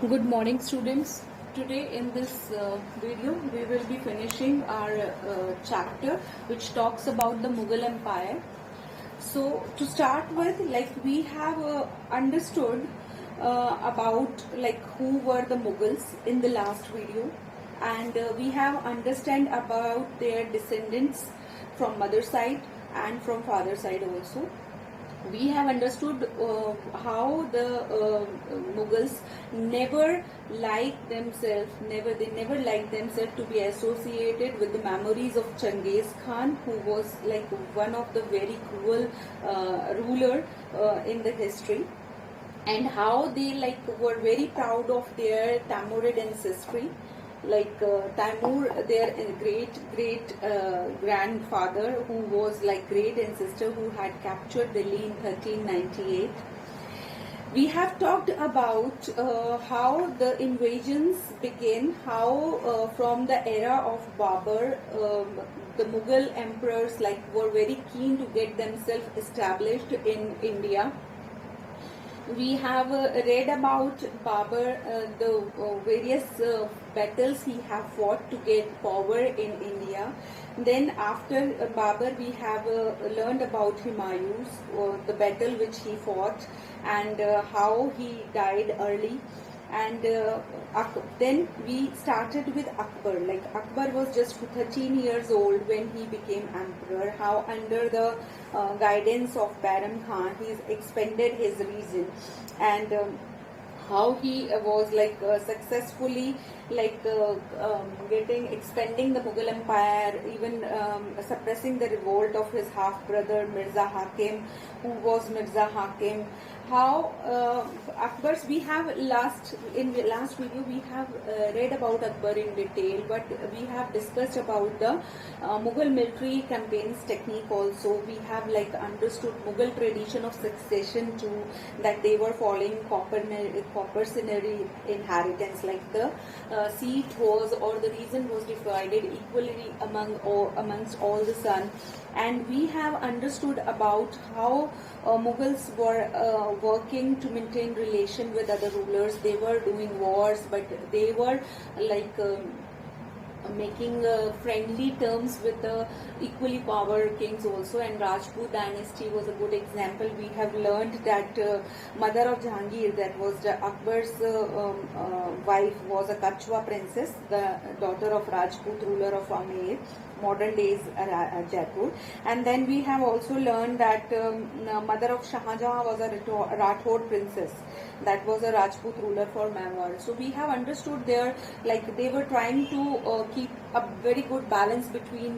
Good morning, students. Today in this video we will be finishing our chapter which talks about the Mughal Empire. So to start with, we have understood about who were the Mughals in the last video, and we have understand about their descendants from mother side and from father side also. We have understood how the Mughals never never liked themselves to be associated with the memories of Genghis Khan, who was like one of the very cruel ruler in the history, and how they were very proud of their Timurid ancestry. Timur, their great grandfather, who was like great ancestor, who had captured Delhi in 1398. We have talked about how the invasions began, how from the era of Babur, the Mughal emperors were very keen to get themselves established in India. We have read about Babur, the various battles he have fought to get power in India. Then after Babur, we have learned about Humayun's, the battle which he fought, and how he died early. And then we started with Akbar. Akbar was just 13 years old when he became emperor. How under the guidance of Bairam Khan, he expanded his region, and how he was successfully expanding the Mughal Empire, even suppressing the revolt of his half brother Mirza Hakim, who was Mirza Hakim. How Akbar's, we have in the last video we have read about Akbar in detail, but we have discussed about the Mughal military campaigns technique also. We have understood Mughal tradition of succession too, that they were following copercenary inheritance, like the seat was, or the region was divided equally amongst all the sons. And we have understood about how Mughals were working to maintain relation with other rulers. They were doing wars, but they were making friendly terms with the equally power kings also. And Rajput dynasty was a good example. We have learned that mother of Jahangir, that was Akbar's wife, was a Kachwa princess, the daughter of Rajput ruler of Amer, modern days Jaipur. And then we have also learned that mother of Shah Jahan was a Rathod princess, that was a Rajput ruler for Mewar. So we have understood there, they were trying to keep a very good balance between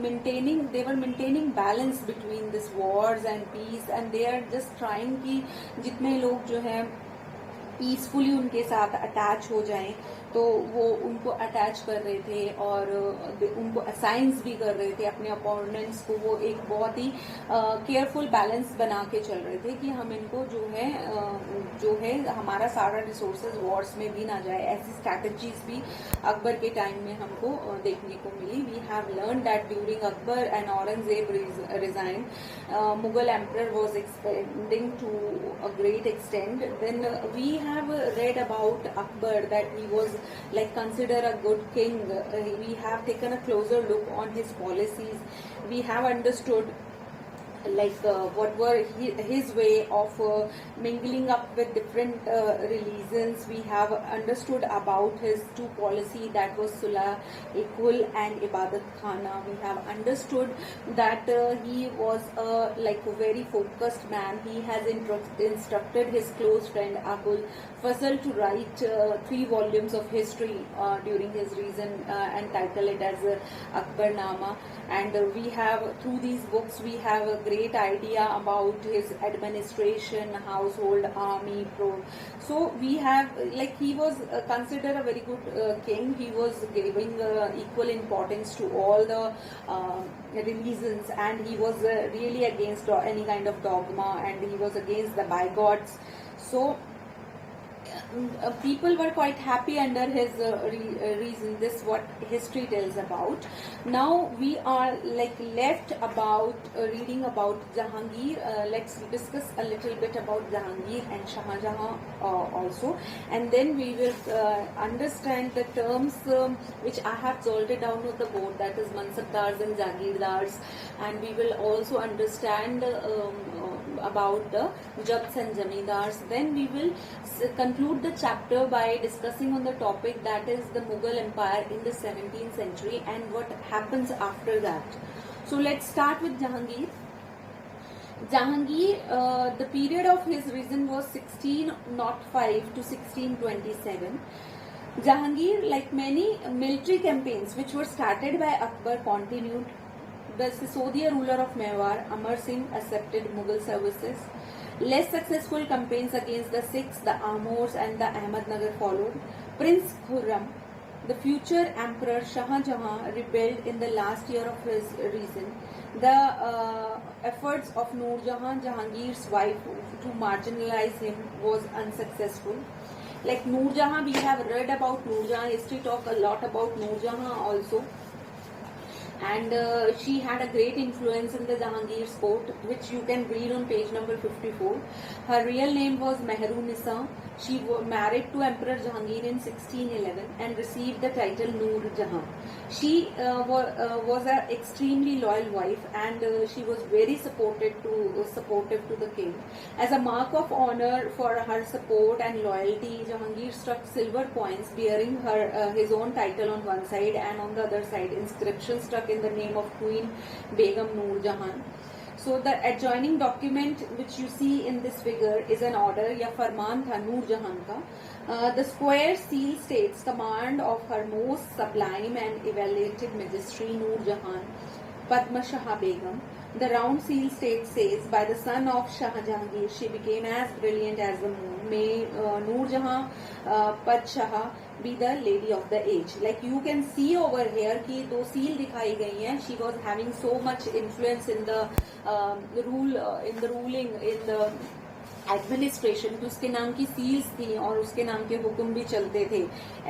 maintaining, they were maintaining balance between this wars and peace, and they are just trying कि जितने लोग जो हैं peacefully उनके साथ attach हो जाएं, तो वो उनको अटैच कर रहे थे और उनको असाइंस भी कर रहे थे अपने अपोनेंट्स को. वो एक बहुत ही केयरफुल बैलेंस बना के चल रहे थे कि हम इनको जो है हमारा सारा रिसोर्सेज वॉर्स में भी ना जाए. ऐसी स्ट्रैटेजीज भी अकबर के टाइम में हमको देखने को मिली. We have learn that during Akbar and Aurangzeb reign, Mughal emperor was expanding to a great extent. Then we have read about Akbar, that he was considered a good king. We have taken a closer look on his policies. We have understood what were his way of mingling up with different religions. We have understood about his two policy, that was Sulah Ekul and Ibadat Khana. We have understood that he was a very focused man. He has instructed his close friend Abul Fazl to write 3 volumes of history during his reign and title it as Akbar Nama. And we have, through these books, we have a great idea about his administration, household, army, so we have, he was considered a very good king. He was giving equal importance to all the religions, and he was really against any kind of dogma, and he was against the bigots. So people were quite happy under his reason. This what history tells about. Now we are like left about reading about Jahangir. Let's discuss a little bit about Jahangir and Shah Jahan also, and then we will understand the terms which I have jotted down on the board, that is Mansabdars and Jagirdars, and we will also understand about the Jabs and Zamindars. Then we will conclude the chapter by discussing on the topic, that is the Mughal Empire in the 17th century and what happens after that. So let's start with Jahangir. Jahangir, the period of his reign was 1605 to 1627. Jahangir, like many military campaigns which were started by Akbar, continued. The Sisodia ruler of Mewar, Amar Singh, accepted Mughal services. Less successful campaigns against the Sikhs, the Amors and the Ahmednagar followed. Prince Khurram, the future Emperor Shah Jahan, rebelled in the last year of his reign. The efforts of Noor Jahan, Jahangir's wife, to marginalize him was unsuccessful. Like Noor Jahan, we have read about Noor Jahan, history talk a lot about Noor Jahan also. And she had a great influence in the Jahangir's court, which you can read on page number 54. Her real name was Mehrun-Nisa. She married to Emperor Jahangir in 1611 and received the title Noor Jahan. She was an extremely loyal wife, and she was very supportive to the king. As a mark of honor for her support and loyalty, Jahangir struck silver coins bearing his own title on one side, and on the other side inscription struck in the name of Queen Begum Noor Jahan. So the adjoining document which you see in this figure is an order या फरमान था नूर जहां का. The square seal states command of her most sublime and elevated majesty Noor Jahan, Padma Shah Begum. The round seal says, by the son of Shah Jahangir, she became as brilliant as the moon. May Noor Jahan Pad Shah be the lady of the age. Like you can see over here कि दो seal दिखाई गई हैं. She was having so much influence in the ruling, in the administration की उसके नाम की seals थी और उसके नाम के हुक्म भी चलते थे,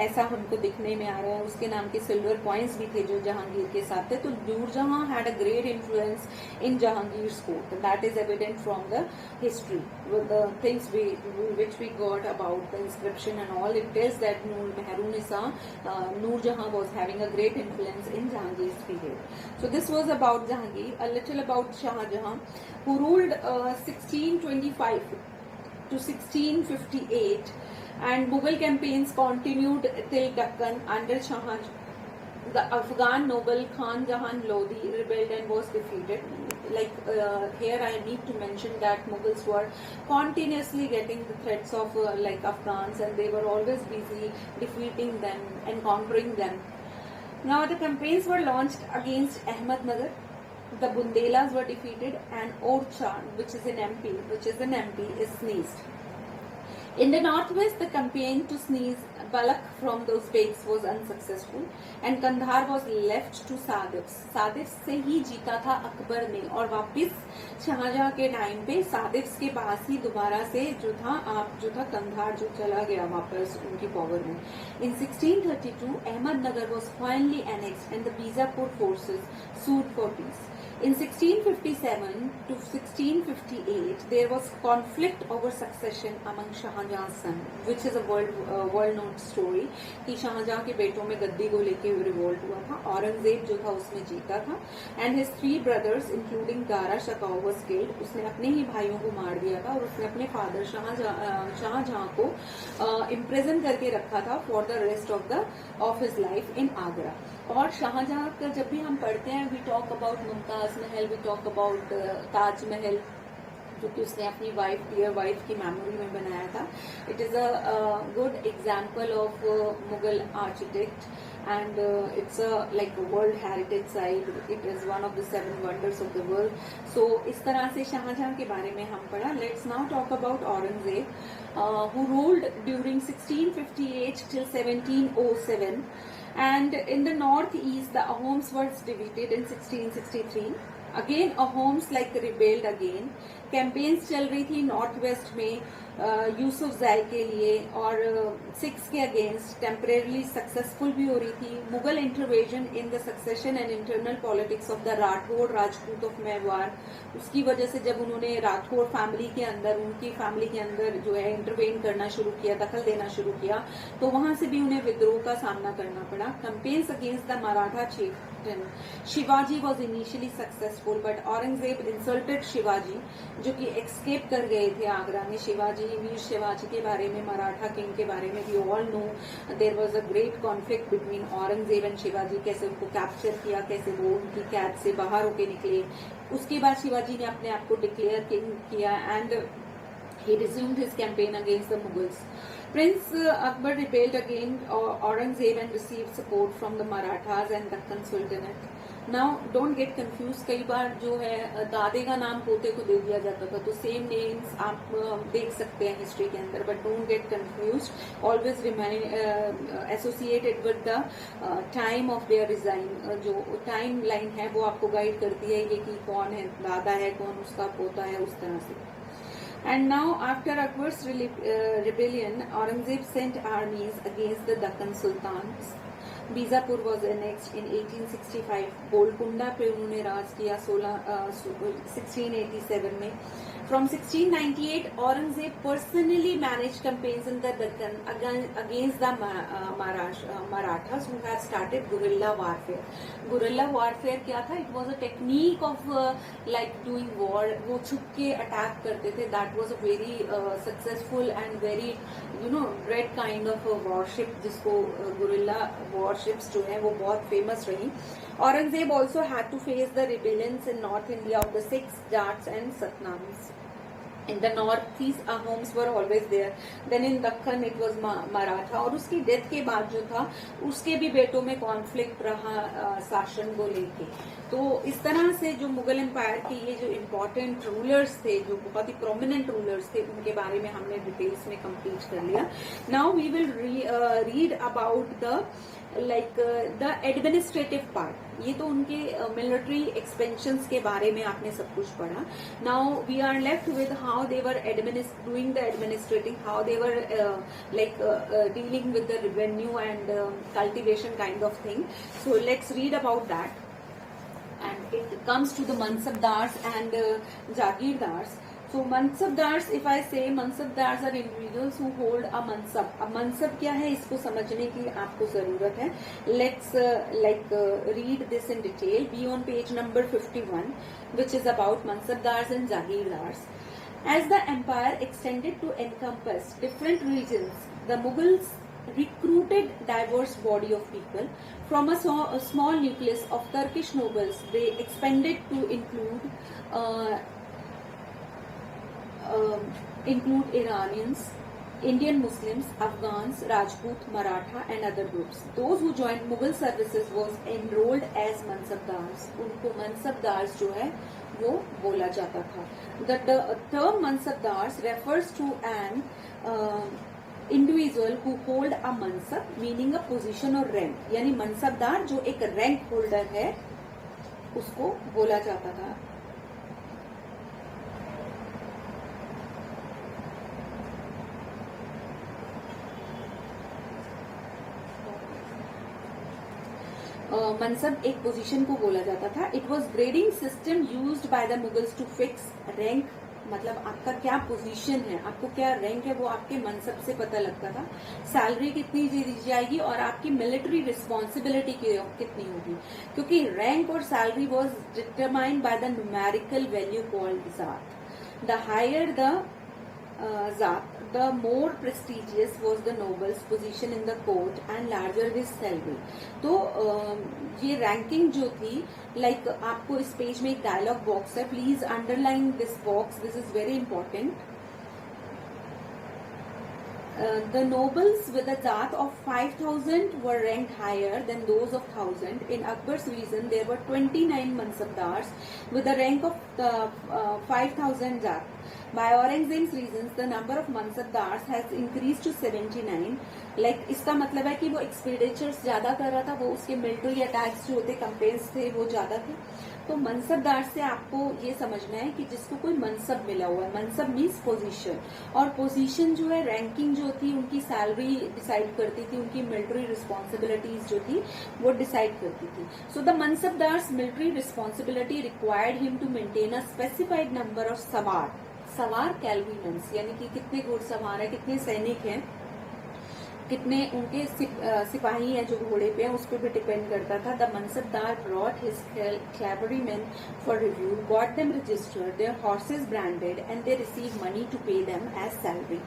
ऐसा हमको दिखने में आ रहा है. उसके नाम के सिल्वर कॉइन्स भी थे जो जहांगीर के साथ थे. तो Nur Jahan had a great influence in Jahangir's court. That is evident from the history with the things which we got about the inscription and all. It tells that Mehrun-Nisa, Noor Jahan was having a great influence in Jahangir's period. So this was about Jahangir. A little about Shah Jahan, who ruled 1625 to 1658, and Mughal campaigns continued till Deccan under Shah. The Afghan noble Khan Jahan Lodi rebelled and was defeated. Like here I need to mention that Mughals were continuously getting the threats of like Afghans, and they were always busy defeating them and conquering them. Now the campaigns were launched against Ahmednagar. The Bundelas were defeated, and Orcha, which is in MP, is sneezed. In the northwest, the campaign to seize Balkh from the Uzbeks was unsuccessful, and Kandahar was left to Sadifs. Sadifs से ही जीता था अकबर ने, और वापिस शाहजहां के time पे सादिफ्स के पास ही दोबारा से जो था कंधार जो चला गया वापस उनकी पावर में. In 1632, Ahmednagar was finally annexed, and the Bijapur forces sued for peace. In 1657 to 1658, there was conflict over succession among Shahjahan's son, which is a world-known story कि शाहजहां के बेटों में गद्दी को लेके रिवोल्ट हुआ था. औरंगजेब जो था उसमें जीता था, and his three brothers including Dara Shikoh was killed. उसने अपने ही भाइयों को मार दिया था, और उसने अपने फादर शाहजहां को इम्प्रिजन करके रखा था for the rest of his life in Agra. और शाहजहां का जब भी हम पढ़ते हैं, we talk about Mumtaz Mahal, we talk about Taj Mahal, जो कि उसने अपनी डियर वाइफ की मेमोरी में बनाया था. It is a good example of Mughal architect, and it's like a world heritage site. It is one of the 7 wonders of the world. So इस तरह से शाहजहां के बारे में हम पढ़ा. Let's now talk about Aurangzeb, who ruled during 1658 till 1707. And in the northeast, the Ahoms were defeated in 1663. Again, Ahoms rebelled again. Campaigns चल रही थी नॉर्थ वेस्ट में यूसुफ जै के लिए और सिख्स के अगेंस्ट टेम्परेरली सक्सेसफुल भी हो रही थी. Mughal intervention in the succession and internal politics of the Rathore Rajput of Mewar, उसकी वजह से जब उन्होंने राठौड़ फैमिली के अंदर, उनकी फैमिली के अंदर जो है इंटरवेन करना शुरू किया, दखल देना शुरू किया, तो वहां से भी उन्हें विद्रोह का सामना करना पड़ा. Campaigns against the Maratha chieftain. Shivaji was initially successful but Aurangzeb insulted Shivaji, जो कि एक्सकेप कर गए थे आगरा में. शिवाजी, वीर शिवाजी के बारे में, मराठा किंग के बारे में we all know there was a great conflict between Aurangzeb and Shivaji. कैसे उनको कैप्चर किया, कैसे वो उनकी कैद से बाहर होके निकले. उसके बाद शिवाजी ने अपने आप को डिक्लेयर किंग किया and he resumed his campaign against the Mughals. Prince Akbar rebelled against Aurangzeb and received support from the Marathas and Deccan Sultanate. Now don't get confused. कई बार जो है दादे का नाम पोते को दे दिया जाता था, तो सेम नेम्स आप देख सकते हैं हिस्ट्री के अंदर, but don't get confused. Always remain associated with the time of their resign. जो टाइम लाइन है वो आपको गाइड करती है ये कि कौन है दादा है, कौन उसका पोता है, उस तरह से. And now, after Akbar's rebellion, Aurangzeb sent armies against the Deccan Sultans. Bijapur was annexed in 1865. Golconda पे उन्होंने राज किया 1687 में. From 1698, Aurangzeb personally managed campaigns in the Deccan against the Marathas who had started guerrilla warfare. Guerrilla warfare क्या था? It was a technique of like doing war. वो छुप के attack करते थे. That was a very successful and very dread kind of a warship, जिसको guerrilla warships जो है वो बहुत famous रही. Aurangzeb also had to face the rebellions in North India of the Sikhs, Jats and Satnams. In the northeast, Ahoms were always there. Then in Dakhan it was Maratha. और उसकी death के बाद जो था उसके भी बेटों में कॉन्फ्लिक्ट रहा शासन को लेके. तो इस तरह से जो मुगल एम्पायर के ये जो इम्पोर्टेंट रूलर्स थे, जो बहुत ही प्रोमिनेंट रूलर्स थे, उनके बारे में हमने डिटेल्स में कंप्लीट कर लिया. Now we will read about the the administrative part. ये तो उनके मिलिट्री एक्सपेंशंस के बारे में आपने सब कुछ पढ़ा. Now we are left with how they were doing the administrating, how they were dealing with the revenue and cultivation kind of thing. So let's read about that. And it comes to the mansabdars and jagirdars. So mansabdars, if I say mansabdars are individuals who hold a mansab. अब mansab क्या है इसको समझने की आपको जरूरत है. Let's read this in detail. Be on page number 51, which is about mansabdars and jagirdars. As the empire extended to encompass different regions, the Mughals recruited diverse body of people from a small nucleus of Turkish nobles. They expanded to include Iranians, Indian Muslims, Afghans, Rajput, Maratha and other groups. Those who joined Mughal services was enrolled as mansabdars. उनको mansabdars जो है वो बोला जाता था. The term mansabdars refers to an individual who hold a mansab, meaning a position or rank. यानी मनसबदार जो एक रैंक होल्डर है उसको बोला जाता था. मनसब एक पोजीशन को बोला जाता था. It was grading system used by the Mughals to fix rank. मतलब आपका क्या पोजीशन है, आपको क्या रैंक है, वो आपके मनसब से पता लगता था. सैलरी कितनी दी जाएगी और आपकी मिलिट्री रिस्पॉन्सिबिलिटी कितनी होगी, क्योंकि रैंक और salary was determined by the numerical value called जात. द हायर द जात, the more prestigious was the noble's position in the court and larger his salary. तो ये रैंकिंग जो थी, आपको इस पेज में एक डायलॉग बॉक्स है. Please underline this box, this is very important. The nobles with a jat of 5,000 were ranked higher than those of 1,000. In Akbar's reign, there were 29 mansabdars with a rank of 5,000 jat. By Aurangzeb's reasons, the number of mansabdars has increased to 79. Like इसका मतलब है कि वो expenditures ज्यादा कर रहा था, वो उसके मिलिट्री अटैक्स जो होते कंपेन्स थे वो ज्यादा थे। तो मनसबदार से आपको ये समझना है कि जिसको कोई मनसब मिला हुआ है, मनसब मीन्स पोजीशन, और पोजीशन जो है रैंकिंग जो थी उनकी सैलरी डिसाइड करती थी, उनकी मिलिट्री रिस्पॉन्सिबिलिटीज जो थी वो डिसाइड करती थी। So the mansabdars military responsibility required him to maintain a specified number of sawar, sawar कैलविनंस यानी कि कितने घुड़सवार है, कितने सैनिक हैं, कितने उनके सिपाही हैं जो घोड़े पे हैं, उस पर भी डिपेंड करता था। The mansabdar brought his cavalrymen for review, got them registered, their horses branded and they receive money to pay them as salary.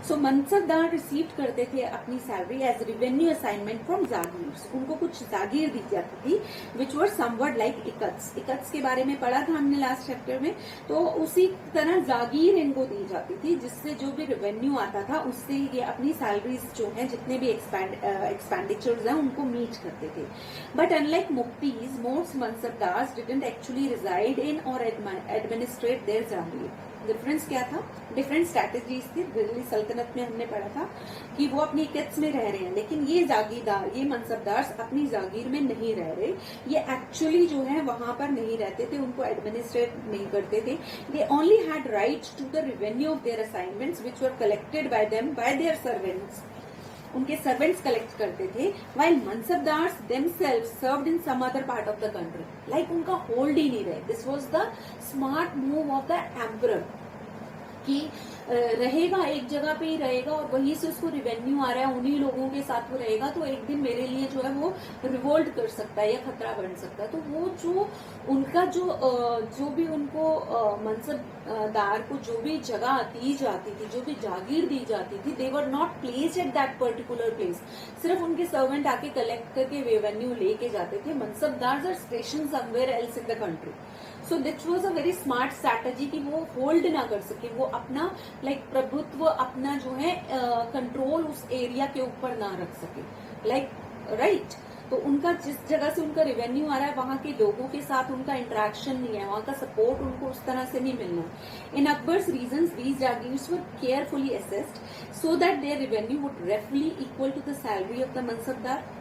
So mansabdar receive करते थे अपनी salary as revenue assignment from jagirs, उनको कुछ जागीर दी जाती थी विच वर समवट लाइक इकत्स। इकत्स के बारे में पढ़ा था हमने लास्ट चैप्टर में, तो उसी तरह जागीर इनको दी जाती थी, जिससे जो भी रेवेन्यू आता था उससे ये अपनी सैलरीज जो है जितने भी एक्सपेंडिचर्स हैं उनको मीट करते थे। But unlike muftis, most mansabdars didn't actually resided in or administrate there Jagir. Difference क्या था? डिफरेंट स्ट्रैटेजीज थी। दिल्ली सल्तनत में हमने पढ़ा था कि वो अपनी किट्स में रह रहे हैं, लेकिन ये जागीरदार, ये मनसबदार अपनी जागीर में नहीं रह रहे, ये एक्चुअली जो है वहां पर नहीं रहते थे, उनको एडमिनिस्ट्रेट नहीं करते थे। They only had right to the revenue of their assignments which were collected by them by their servants, उनके सर्वेंट्स कलेक्ट करते थे। While mansabdars themselves served in some other part of the country, like उनका hold ही नहीं रहे। This was the smart move of the emperor कि रहेगा एक जगह पे ही रहेगा और वहीं से उसको रिवेन्यू आ रहा है, उन्हीं लोगों के साथ वो रहेगा, तो एक दिन मेरे लिए जो है वो रिवोल्ट कर सकता है या खतरा बन सकता है। तो वो जो उनका जो भी उनको मनसबदार को जो भी जगह दी जाती थी, जो भी जागीर दी जाती थी, they were not placed at that particular place. सिर्फ उनके सर्वेंट आके कलेक्ट करके रेवेन्यू लेके जाते थे। Mansabdar are station somewhere else in the country. So this was a very smart strategy कि वो होल्ड ना कर सके, वो अपना प्रभुत्व, अपना जो है कंट्रोल उस एरिया के ऊपर ना रख सके, राइट। तो उनका जिस जगह से उनका रेवेन्यू आ रहा है वहां के लोगों के साथ उनका इंटरेक्शन नहीं है, वहां का सपोर्ट उनको उस तरह से नहीं मिलना। In Akbar's reigns these jagirs were carefully assessed so that their revenue would रफली equal to the salary of the mansabdar.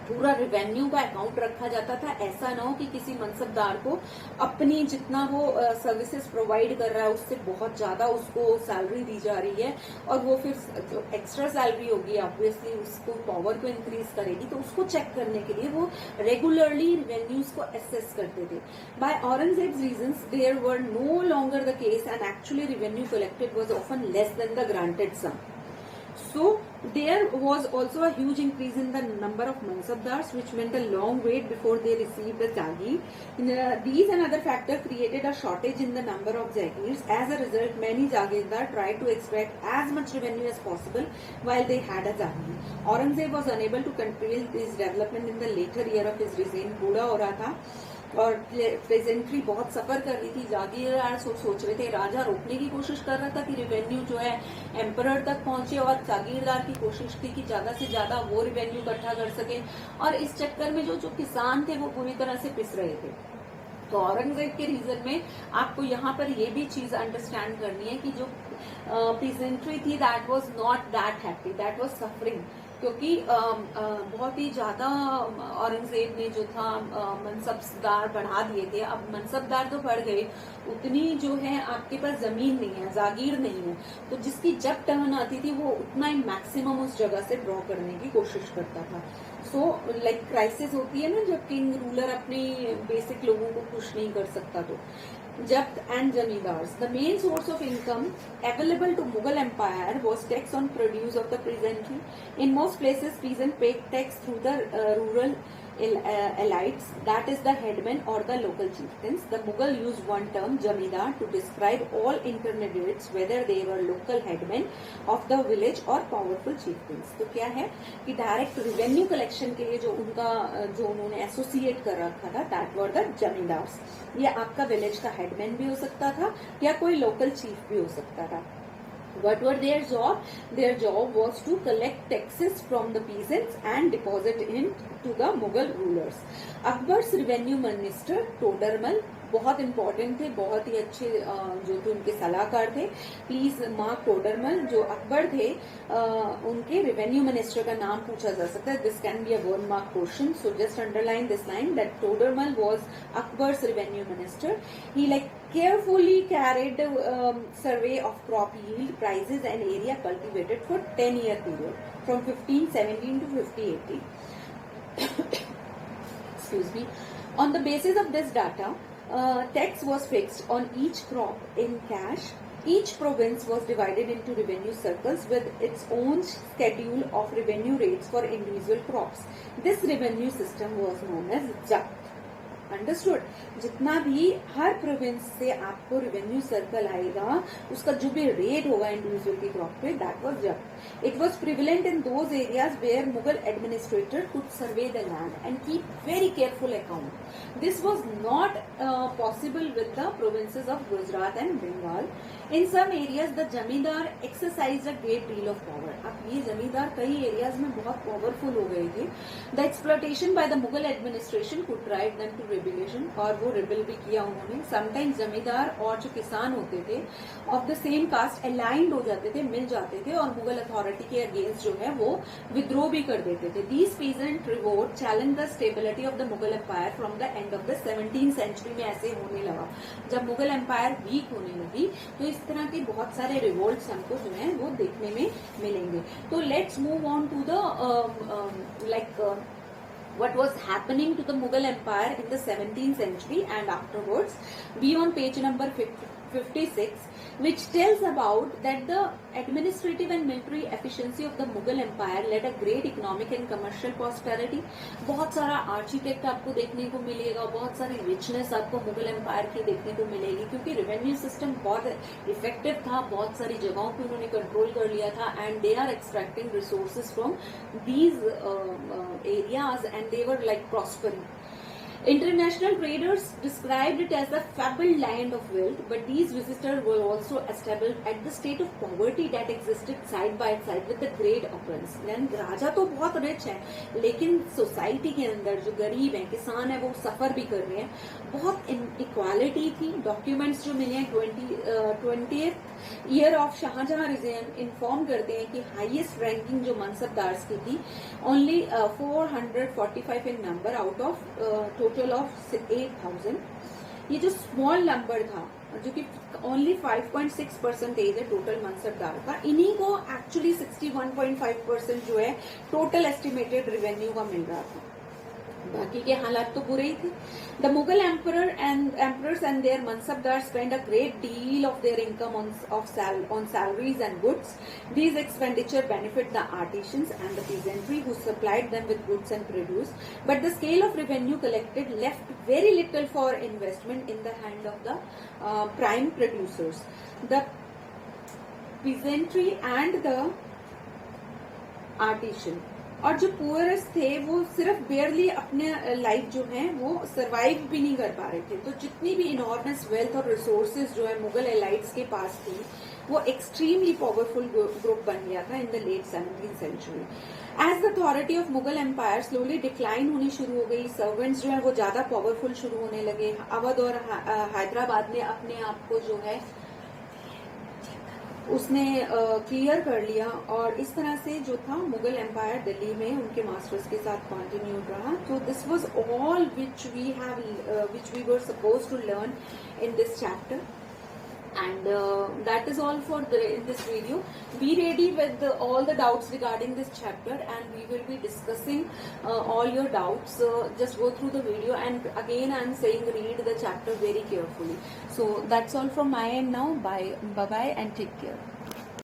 पूरा रेवेन्यू का अकाउंट रखा जाता था, ऐसा ना हो कि किसी मनसबदार को अपनी जितना वो सर्विसेज प्रोवाइड कर रहा है उससे बहुत ज्यादा उसको सैलरी दी जा रही है, और वो फिर जो एक्स्ट्रा सैलरी होगी ऑब्वियसली उसको पावर को इंक्रीज करेगी, तो उसको चेक करने के लिए वो रेगुलरली रेवेन्यूज को असेस करते थे। By Aurangzeb's reasons there were no longer the case and actually revenue collected was often less than the granted sum. So there was also a huge increase in the number of mansabdars, which meant a long wait before they received the jageer. These and other factors created a shortage in the number of jagirs. As a result, many jagirdar tried to extract as much revenue as possible while they had a jageer. Aurangzeb was unable to control this development in the later year of his reign. बूढ़ा हो रहा था और presently बहुत सफर कर रही थी। जागीरदार सोच रहे थे, राजा रोकने की कोशिश कर रहा था कि रेवेन्यू जो है एम्परर तक पहुंचे, और जागीरदार की कोशिश थी कि ज्यादा से ज्यादा वो रेवेन्यू इकट्ठा कर सके, और इस चक्कर में जो किसान थे वो पूरी तरह से पिस रहे थे। तो औरंगजेब के रीजन में आपको यहाँ पर ये भी चीज अंडरस्टैंड करनी है कि जो प्रेजेंट्री थी that was not that happy, that was suffering, क्योंकि बहुत ही ज्यादा औरंगजेब ने जो था मनसबदार बढ़ा दिए थे। अब मनसबदार तो बढ़ गए, उतनी जो है आपके पास जमीन नहीं है, जागीर नहीं है, तो जिसकी जब टर्न आती थी वो उतना ही मैक्सिमम उस जगह से ड्रॉ करने की कोशिश करता था। सो क्राइसिस होती है ना जब किंग रूलर अपने बेसिक लोगों को खुश नहीं कर सकता। तो Jabt and Zamindars. The main source of income available to Mughal Empire was tax on produce of the peasantry. In most places, peasants paid tax through the rural elites, that is the headmen or the local chieftains. The Mughal used one term, Jamindar, to describe all intermediates, whether they were local headmen of the village or powerful chieftains. तो क्या है कि direct revenue collection के लिए जो उन्होंने associate कर रखा था, दैट वर द जमींदार्स। ये आपका विलेज का हेडमैन भी हो सकता था या कोई लोकल चीफ भी हो सकता था। What were their job? Their job was to collect taxes from the peasants and deposit it to the Mughal rulers. Akbar's revenue minister Todermal बहुत इंपॉर्टेंट थे, बहुत ही अच्छे जो थे उनके सलाहकार थे। प्लीज मार्क टोडरमल जो अकबर थे उनके रेवेन्यू मिनिस्टर का नाम पूछा जा सकता है। This can be a 1 mark question, so just underline this line that Todarmal was Akbar's revenue minister. He like carefully carried survey of crop yield, prices and area cultivated for 10-year period from 1517 to 1580. Excuse me. On the basis of this data, tax was fixed on each crop in cash. Each province was divided into revenue circles with its own schedule of revenue rates for individual crops. This revenue system was known as Japt. Understood. जितना भी हर province से आपको revenue circle आएगा उसका जो भी rate होगा individual की क्रॉप पे, that was zabt. It was prevalent in those areas where Mughal administrator could survey the land and keep very careful account. This was not possible with the provinces of Gujarat and Bengal. In some areas the zamindar exercise a great deal of power. अब ये जमींदार कई areas में बहुत powerful हो गए थे। The exploitation by the Mughal administration could drive them to rebellion, और वो रिबेल भी किया उन्होंने। समटाइम्स जमींदार और जो किसान होते थे of the same caste aligned हो जाते थे, मिल जाते थे और मुगल अथॉरिटी के अगेंस्ट जो है वो विद्रोह भी कर देते थे। These peasant revolt challenge the stability of the Mughal empire from the end of the 17th century में ऐसे होने लगा। जब मुगल एम्पायर वीक होने लगी तो इस तरह के बहुत सारे रिवोल्ट्स हमको जो है वो देखने में मिलेंगे। तो let's move on to the what was happening to the Mughal Empire in the 17th century and afterwards. Be on page number 56, which tells about that the administrative and military efficiency of the Mughal Empire led a great economic and commercial prosperity. बहुत सारा architect आपको देखने को मिलेगा, बहुत सारी richness आपको Mughal empire की देखने को मिलेगी, क्योंकि रेवेन्यू सिस्टम बहुत इफेक्टिव था, बहुत सारी जगहों पे उन्होंने कंट्रोल कर लिया था and they are extracting resources from these areas and they were like prospering. International traders described it as a fabled land of wealth, but these visitors were also established at the state of poverty that existed side by side with the great opulence. यानी राजा तो बहुत rich है, लेकिन society के अंदर जो गरीब हैं, किसान है, वो सफर भी कर रहे हैं। बहुत इक्वालिटी थी। डॉक्यूमेंट्स जो मिले हैं 20th year of Shahjahan reign inform करते हैं कि हाईएस्ट रैंकिंग जो मनसबदार की थी only 445 in number out of total of 8000। ये जो स्मॉल नंबर था जो कि ओनली 5.6% है टोटल मनसबदार का, इन्हीं को एक्चुअली 61.5% जो है टोटल एस्टिमेटेड रेवेन्यू का मिल रहा था। बाकी के हालात तो बुरे ही थे। The Mughal emperors and their mansabdar spent a great deal of their income on salaries and goods. These expenditure benefit the artisans and the peasantry who supplied them with goods and produce, but the scale of revenue collected left very little for investment in the hand of the prime producers. The peasantry and the artisan और जो poorest थे वो सिर्फ बेयरली अपने life जो है वो survive भी नहीं कर पा रहे थे। तो जितनी भी इनॉर्मस वेल्थ और रिसोर्सेज जो है मुगल एलाइट्स के पास थी वो एक्सट्रीमली पावरफुल ग्रुप बन गया था in the late 17th century. As the authority of Mughal empire slowly decline होनी शुरू हो गई, सर्वेंट्स जो है वो ज्यादा पावरफुल शुरू होने लगे। अवध और हैदराबाद ने अपने आप को जो है उसने क्लियर कर लिया और इस तरह से जो था मुगल एम्पायर दिल्ली में उनके मास्टर्स के साथ कंटिन्यूड रहा। तो this was all which we were suppose to learn in this chapter and that is all for in this video. Be ready with all the doubts regarding this chapter and we will be discussing all your doubts. Just go through the video and again I am saying read the chapter very carefully. So that's all from my end now. Bye bye and take care.